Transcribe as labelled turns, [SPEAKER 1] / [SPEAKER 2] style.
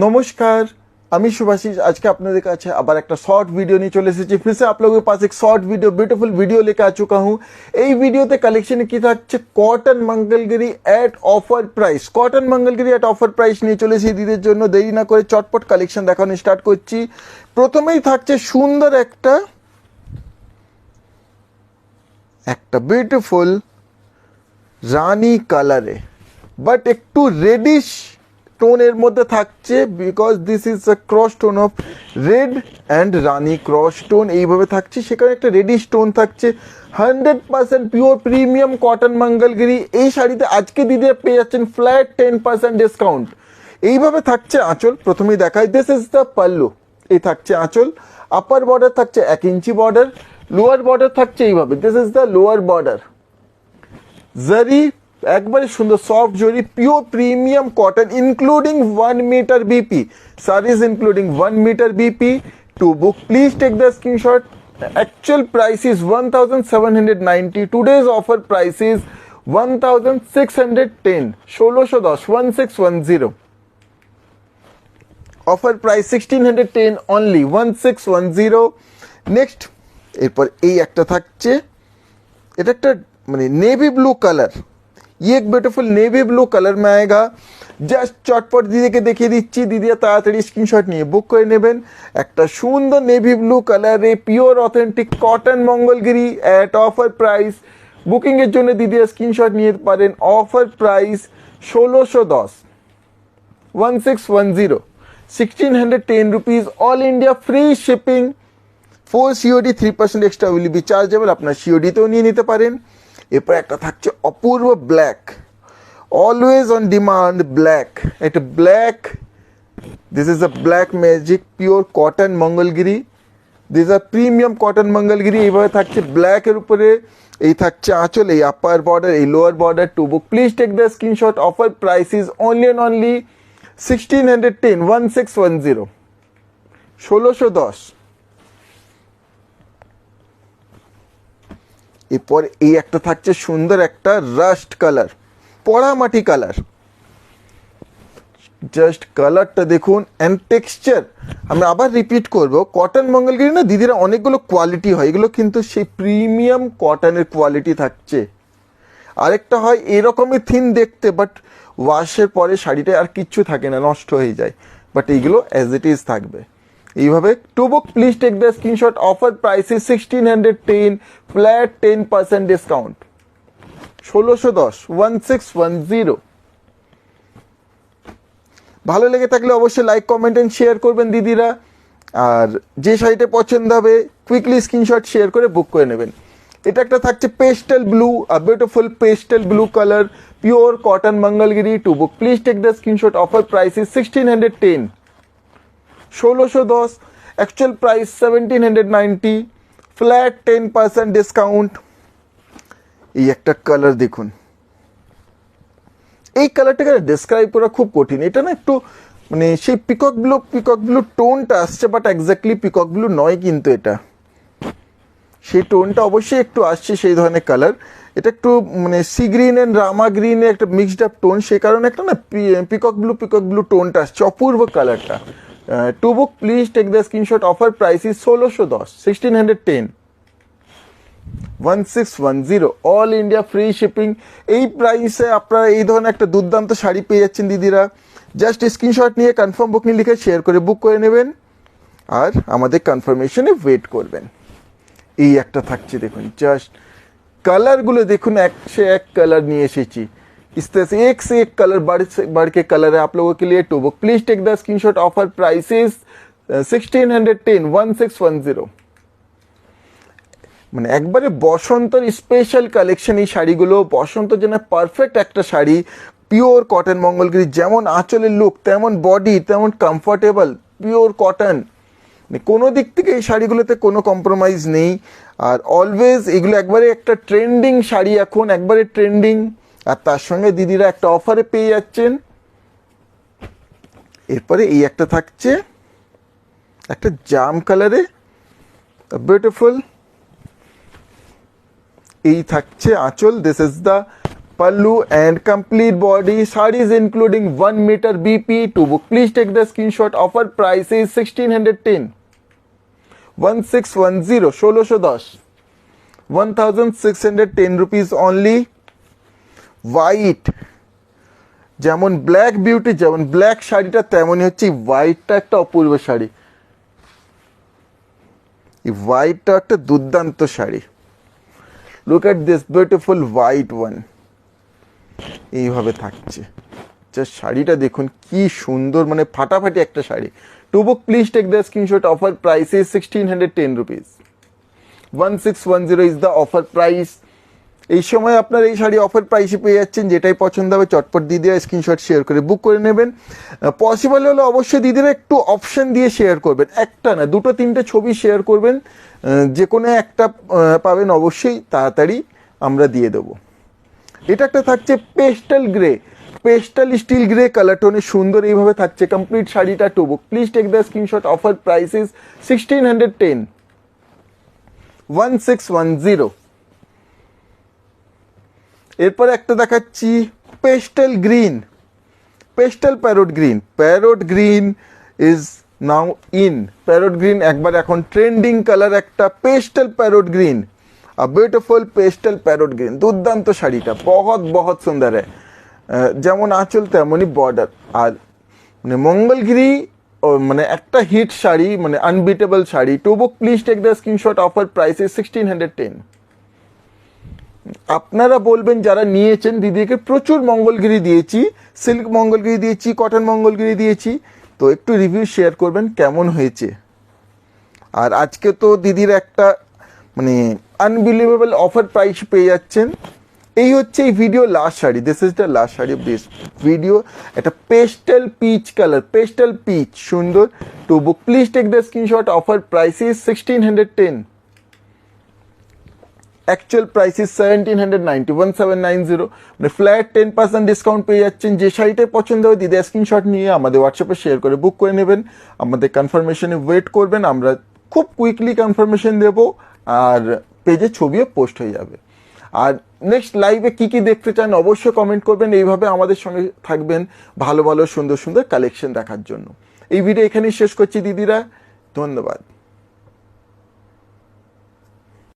[SPEAKER 1] नमस्कार, আমি শুভাশিস। আজকে আপনাদের কাছে আবার একটা শর্ট ভিডিও নিয়ে চলে এসেছি। फिर से आप लोगों के पास एक शॉर्ट वीडियो ब्यूटीफुल वीडियो लेके आ चुका हूँ। এই ভিডিওতে কালেকশনে কি থাকছে, কটন মঙ্গলগিরি এট অফার প্রাইস। কটন মঙ্গলগিরি এট অফার প্রাইস নিয়ে চলেছি দিদির জন্য। দেরি না করে চটপট কালেকশন দেখানো স্টার্ট করছি। প্রথমেই থাকছে সুন্দর একটা বিউটিফুল রানী কালারে, বাট একটু রেডিশ টোনের মধ্যে থাকছে, because this is a cross tone of red and Rani cross tone. এইভাবে থাকছে, সেখানে একটা রেডিশ টোন থাকছে। 100% পিওর প্রিমিয়াম কটন মঙ্গলগিরি। এই শাড়িতে আজকে দিদি পেয়ে যাচ্ছেন ফ্ল্যাট 10% ডিসকাউন্ট। এইভাবে থাকছে আঁচল। প্রথমেই দেখাই, দিস ইজ দ্য পাল্লু। এই থাকছে আঁচল। আপার বর্ডার থাকছে 1 ইঞ্চি বর্ডার, লোয়ার বর্ডার থাকছে এইভাবে, this is the lower border. Zari একবারে সুন্দর soft zari, pure premium cotton, including 1 meter BP. Saris including 1 meter BP. To book please take the screenshot. Actual price is 1790, today's offer price is 1610, 1610 offer price 1610 only 1610। Next এরপর এই একটা থাকছে, এটা একটা মানে navy blue colour. ये एक ब्यूटीफुल नेवी ब्लू कलर में आएगा। জাস্ট চটপট দিদিকে দেখিয়ে দিচ্ছি, দিদিরা তাড়াতাড়ি স্ক্রিনশট নিয়ে বুক করে নেবেন। একটা সুন্দর নেভি ব্লু কালারে pure authentic cotton Mangalagiri at offer price. বুকিংয়ের জন্য দিদিরা স্ক্রিনশট নিয়ে পারেন। Offer price 1610, 1610, 1610 rupees. All India free shipping. 4 COD, 3% extra will be chargeable. আপনার সিওডিতেও নিয়ে নিতে পারেন। এরপর একটা থাকছে অপূর্ব black, always on demand black. এটা black, this is a black magic pure cotton Mangalagiri. This are premium cotton Mangalagiri. এইভাবে থাকছে ব্ল্যাকের উপরে। এই থাকছে আঁচল, এই আপার বর্ডার, এই lower border. To book please take the screenshot. Offer price is only and only 1610, 1610, 1610। এরপর এই একটা থাকছে সুন্দর একটা রাস্ট কালার, পড়ামাটি কালার। জাস্ট কালারটা দেখুন অ্যান্ড টেক্সচার। আমরা আবার রিপিট করব, কটন মঙ্গলগিরি না দিদিরা অনেকগুলো কোয়ালিটি হয়, এগুলো কিন্তু সেই প্রিমিয়াম কটনের কোয়ালিটি থাকছে। আরেকটা হয় এরকমই থিন দেখতে, বাট ওয়াশের পরে শাড়িটা আর কিচ্ছু থাকে না, নষ্ট হয়ে যায়। বাট এইগুলো অ্যাজ ইট ইজ থাকবে এইভাবে। To book please take the screenshot. Offer price is 1610, flat 10% discount, 1610, 1610। ভালো লেগে থাকলে অবশ্যই লাইক কমেন্ট এন্ড শেয়ার করবেন দিদিরা। আর যে শাড়িটা পছন্দ হবে কুইকলি স্ক্রিনশট শেয়ার করে বুক করে নেবেন। এটা একটা থাকছে pastel blue, a beautiful pastel blue colour, pure cotton Mangalagiri. To book please take the screenshot. Offer price is 1610, 1610। Actual price 1790, flat 10% discount. এই একটা কালার দেখুন, এই কালারটাকে ডেসক্রাইব করা খুব কঠিন। এটা না একটু মানে সেই পিকক ব্লু টোনটা আসছে, বাট এক্স্যাক্টলি পিকক ব্লু নয়, কিন্তু এটা সেই টোনটা অবশ্যই একটু আসছে সেই ধরনের কালার। এটা একটু মানে সি গ্রিন অ্যান্ড রামা গ্রিনের একটা মিক্সড আপ টোন, সেই কারণে একটা না পিকক ব্লু টোনটা আসছে। অপূর্ব কালারটা। To book please take the screenshot. Offer price is 1610, 1610, 1610। All India free shipping. এই প্রাইসে আপনারা এই ধরনের একটা দুর্দান্ত শাড়ি পেয়ে যাচ্ছেন দিদিরা। জাস্ট স্ক্রিনশট নিয়ে কনফার্ম বুকিং লিখে শেয়ার করে বুক করে নেবেন, আর আমাদের কনফার্মেশনে ওয়েট করবেন। এই একটা থাকছে দেখুন, জাস্ট কালারগুলো দেখুন, এক से एक कलर নিয়ে এসেছি। इस तरह से एक कलर बढ़ के कलर है आप लोगों के लिए। To book please take the screenshot. Offer price is 1610, 1610। মানে একবারে বসন্তর স্পেশাল কালেকশন এই শাড়িগুলো। বসন্তের জন্য পারফেক্ট একটা শাড়ি, পিওর কটন মঙ্গলগিরি। যেমন আঁচলের লুক, তেমন বডি, তেমন কমফোর্টেবল, পিওর কটন। কোনো দিক থেকে এই শাড়িগুলোতে কোনো কম্প্রোমাইজ নেই। আর অলওয়েজ এগুলো একবারে একটা ট্রেন্ডিং শাড়ি, এখন একবারে ট্রেন্ডিং। আর তার সঙ্গে দিদিরা একটা অফারে পেয়ে যাচ্ছেন। এরপরে এই একটা থাকছে একটা জাম কালারে, বিউটিফুল। এই থাকছে আঁচল, this is the pallu and complete body. Sarees including 1 meter BP. To book, please take the screenshot. Offer price is 1610. 1610 1610 1610 rupees only. White যেমন ব্ল্যাক বিউটি, যেমন ব্ল্যাক শাড়িটা তেমনই হচ্ছে হোয়াইটটা একটা অপূর্ব শাড়ি। এই হোয়াইটটা একটা দুর্দান্ত sari. Look at this beautiful white one, এইভাবে থাকছে। জাস্ট শাড়িটা দেখুন কি সুন্দর, মানে ফাটাফাটি একটা sari. To book please take the screenshot. Offer price is 1610 rupees. 1610 is the offer price. এই সময় আপনার এই শাড়ি অফার প্রাইসে পেয়ে যাচ্ছেন। যেটাই পছন্দ হবে চটপট দিদিরা স্ক্রিনশট শেয়ার করে বুক করে নেবেন। পসিবল হলে অবশ্যই দিদিরা একটু অপশন দিয়ে শেয়ার করবেন, একটা না দুটো তিনটে ছবি শেয়ার করবেন, যে কোনো একটা পাবেন অবশ্যই, তাড়াতাড়ি আমরা দিয়ে দেবো। এটা একটা থাকছে pastel grey, pastel steel grey colour টোনে সুন্দর এইভাবে থাকছে কমপ্লিট শাড়িটা। To book please take the screenshot. Offer price is 1610 1610। এরপরে একটা দেখাচ্ছি pastel green, pastel parrot green. Parrot green is now in. Parrot green একবার এখন ট্রেন্ডিং কালার, একটা pastel parrot green, a beautiful pastel parrot green. দুর্দান্ত শাড়িটা, বহুত বহুত সুন্দর है। যেমন আঁচল তেমনই বর্ডার। আর মানে মঙ্গলগিরি মানে একটা হিট শাড়ি, মানে unbeatable sari. To book please take the screenshot. Offer price is 1610। আপনারা বলবেন যারা নিয়েছেন দিদিকে প্রচুর মঙ্গলগিরি দিয়েছি, সিল্ক মঙ্গলগিরি দিয়েছি, কটন মঙ্গলগিরি দিয়েছি, তো একটু রিভিউ শেয়ার করবেন কেমন হয়েছে। আর আজকে তো দিদির একটা মানে আনবিলিভেবল অফার প্রাইস পেয়ে যাচ্ছেন। এই হচ্ছে এই video last sari, this is the last sari of this video. একটা pastel peach colour, pastel peach সুন্দর। To book please take the screenshot. Offer price is 1610। Actual price is 1790 1790, মানে ফ্ল্যাট 10% ডিসকাউন্ট পেয়ে যাচ্ছেন। যে শাড়িটাই পছন্দ হয় দিদি স্ক্রিনশট নিয়ে আমাদের হোয়াটসঅ্যাপে শেয়ার করে বুক করে নেবেন। আমাদের কনফার্মেশনে ওয়েট করবেন, আমরা খুব কুইকলি কনফার্মেশন দেব, আর পেজে ছবিও পোস্ট হয়ে যাবে। আর নেক্সট লাইভে কি কি দেখতে চান অবশ্যই কমেন্ট করবেন। এইভাবে আমাদের সঙ্গে থাকবেন ভালো ভালো সুন্দর সুন্দর কালেকশন দেখার জন্য। এই ভিডিও এখানেই শেষ করছি দিদিরা, ধন্যবাদ।